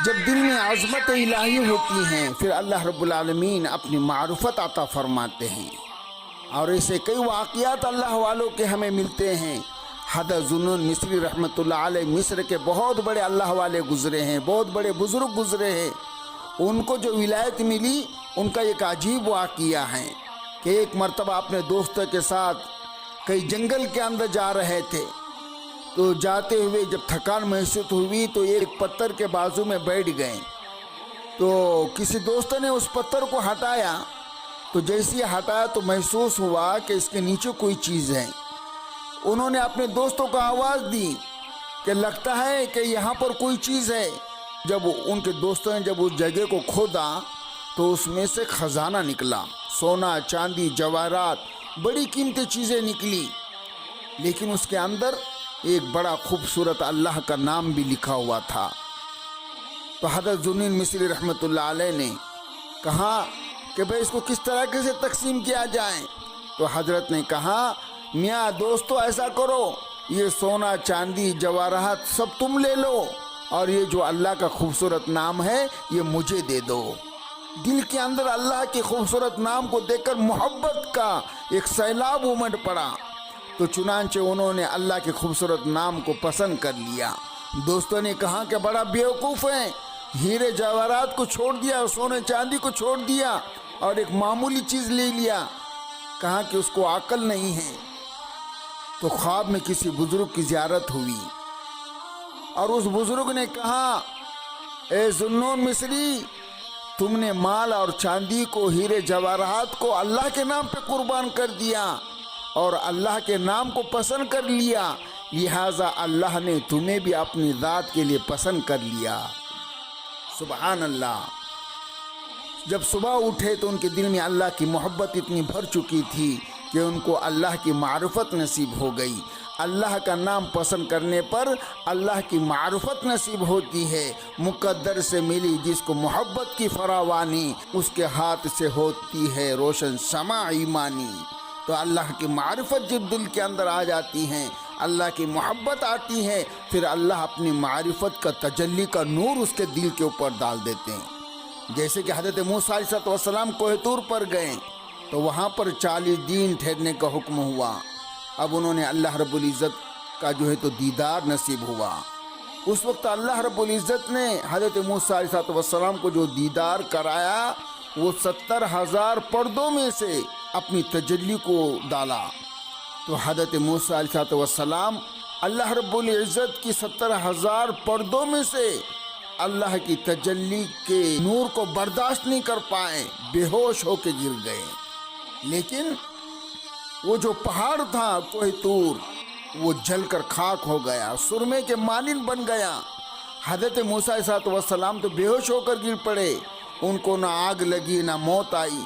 جب دل میں عظمت الہی ہوتی ہیں پھر اللہ رب العالمین اپنی معرفت عطا فرماتے ہیں، اور ایسے کئی واقعات اللہ والوں کے ہمیں ملتے ہیں۔ حضرت ذوالنون مصری رحمۃ اللہ علیہ مصر کے بہت بڑے اللہ والے گزرے ہیں، بہت بڑے بزرگ گزرے ہیں۔ ان کو جو ولایت ملی ان کا ایک عجیب واقعہ ہے کہ ایک مرتبہ اپنے دوستوں کے ساتھ کئی جنگل کے اندر جا رہے تھے، تو جاتے ہوئے جب تھکان محسوس ہوئی تو ایک پتھر کے بازو میں بیٹھ گئے۔ تو کسی دوست نے اس پتھر کو ہٹایا، تو جیسے ہی ہٹایا تو محسوس ہوا کہ اس کے نیچے کوئی چیز ہے۔ انہوں نے اپنے دوستوں کو آواز دی کہ لگتا ہے کہ یہاں پر کوئی چیز ہے۔ جب ان کے دوستوں نے جب اس جگہ کو کھودا تو اس میں سے خزانہ نکلا، سونا، چاندی، جواہرات، بڑی قیمتی چیزیں نکلی، لیکن اس کے اندر ایک بڑا خوبصورت اللہ کا نام بھی لکھا ہوا تھا۔ تو حضرت ذوالنون مصری رحمۃ اللہ علیہ نے کہا کہ بھئی اس کو کس طرح سے تقسیم کیا جائے؟ تو حضرت نے کہا میاں دوستو ایسا کرو، یہ سونا، چاندی، جواہرات سب تم لے لو، اور یہ جو اللہ کا خوبصورت نام ہے یہ مجھے دے دو۔ دل کے اندر اللہ کے خوبصورت نام کو دیکھ کر محبت کا ایک سیلاب امڑ پڑا، تو چنانچہ انہوں نے اللہ کے خوبصورت نام کو پسند کر لیا۔ دوستوں نے کہا کہ بڑا بیوقوف ہے، ہیرے جواہرات کو چھوڑ دیا اور سونے چاندی کو چھوڑ دیا اور ایک معمولی چیز لے لیا، کہا کہ اس کو عقل نہیں ہے۔ تو خواب میں کسی بزرگ کی زیارت ہوئی اور اس بزرگ نے کہا اے ذوالنون مصری، تم نے مال اور چاندی کو، ہیرے جواہرات کو اللہ کے نام پہ قربان کر دیا اور اللہ کے نام کو پسند کر لیا، لہٰذا اللہ نے تمہیں بھی اپنی ذات کے لیے پسند کر لیا۔ سبحان اللہ۔ جب صبح اٹھے تو ان کے دل میں اللہ کی محبت اتنی بھر چکی تھی کہ ان کو اللہ کی معرفت نصیب ہو گئی۔ اللہ کا نام پسند کرنے پر اللہ کی معرفت نصیب ہوتی ہے۔ مقدر سے ملی جس کو محبت کی فراوانی، اس کے ہاتھ سے ہوتی ہے روشن شمع ایمانی۔ تو اللہ کی معرفت جب دل کے اندر آ جاتی ہیں، اللہ کی محبت آتی ہے، پھر اللہ اپنی معرفت کا تجلی کا نور اس کے دل کے اوپر ڈال دیتے ہیں۔ جیسے کہ حضرت موسیٰ علیہ السلام کوہ طور پر گئے تو وہاں پر 40 دن ٹھہرنے کا حکم ہوا۔ اب انہوں نے اللہ رب العزت کا جو ہے تو دیدار نصیب ہوا۔ اس وقت اللہ رب العزت نے حضرت موسیٰ علیہ السلام کو جو دیدار کرایا وہ 70,000 پردوں میں سے اپنی تجلی کو ڈالا۔ تو حضرت موسیٰ علیہ السلام اللہ رب العزت کی 70,000 پردوں میں سے اللہ کی تجلی کے نور کو برداشت نہیں کر پائے، بے ہوش ہو کے گر گئے۔ لیکن وہ جو پہاڑ تھا کوہ طور وہ جل کر خاک ہو گیا، سرمے کے مانند بن گیا۔ حضرت موسیٰ علیہ السلام تو بے ہوش ہو کر گر پڑے، ان کو نہ آگ لگی نہ موت آئی،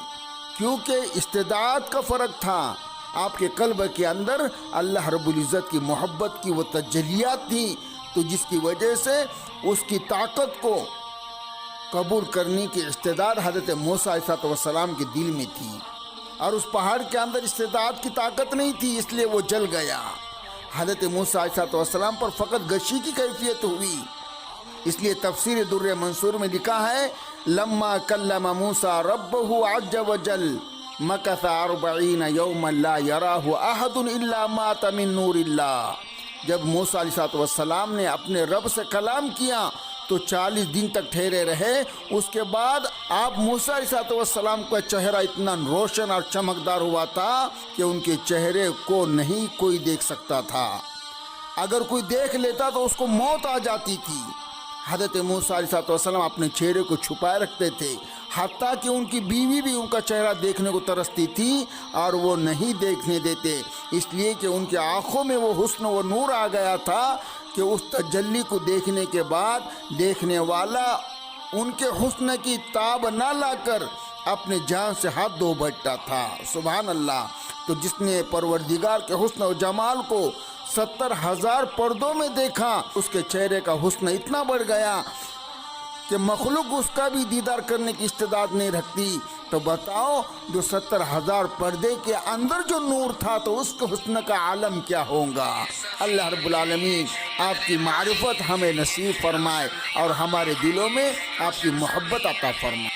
کیونکہ استعداد کا فرق تھا۔ آپ کے قلب کے اندر اللہ رب العزت کی محبت کی وہ تجلیات تھی، تو جس کی وجہ سے اس کی طاقت کو قبول کرنے کی استعداد حضرت موسیٰ علیہ السلام کے دل میں تھی، اور اس پہاڑ کے اندر استعداد کی طاقت نہیں تھی، اس لیے وہ جل گیا۔ حضرت موسیٰ علیہ السلام پر فقط غشی کی کیفیت ہوئی، اس لیے تفسیر در منصور میں لکھا ہے لما کلم موسیٰ ربہ عز وجل مکث 40 یوما لا یراہ احد الا مات من نور اللہ۔ جب موسیٰ علیہ السلام نے اپنے رب سے کلام کیا تو 40 دن تک ٹھہرے رہے۔ اس کے بعد آپ موسیٰ علیہ السلام کا چہرہ اتنا روشن اور چمکدار ہوا تھا کہ ان کے چہرے کو نہیں کوئی دیکھ سکتا تھا، اگر کوئی دیکھ لیتا تو اس کو موت آ جاتی تھی۔ حضرت موسیٰ علیہ السلام اپنے چہرے کو چھپائے رکھتے تھے، حتیٰ کہ ان کی بیوی بھی ان کا چہرہ دیکھنے کو ترستی تھی اور وہ نہیں دیکھنے دیتے، اس لیے کہ ان کی آنکھوں میں وہ حسن و نور آ گیا تھا کہ اس تجلی کو دیکھنے کے بعد دیکھنے والا ان کے حسن کی تاب نہ لا کر اپنے جان سے ہاتھ دھو بیٹھتا تھا۔ سبحان اللہ۔ تو جس نے پروردگار کے حسن و جمال کو 70,000 پردوں میں دیکھا، اس کے چہرے کا حسن اتنا بڑھ گیا کہ مخلوق اس کا بھی دیدار کرنے کی استعداد نہیں رکھتی، تو بتاؤ جو 70,000 پردے کے اندر جو نور تھا تو اس کے حسن کا عالم کیا ہوگا۔ اللہ رب العالمین آپ کی معرفت ہمیں نصیب فرمائے اور ہمارے دلوں میں آپ کی محبت عطا فرمائے۔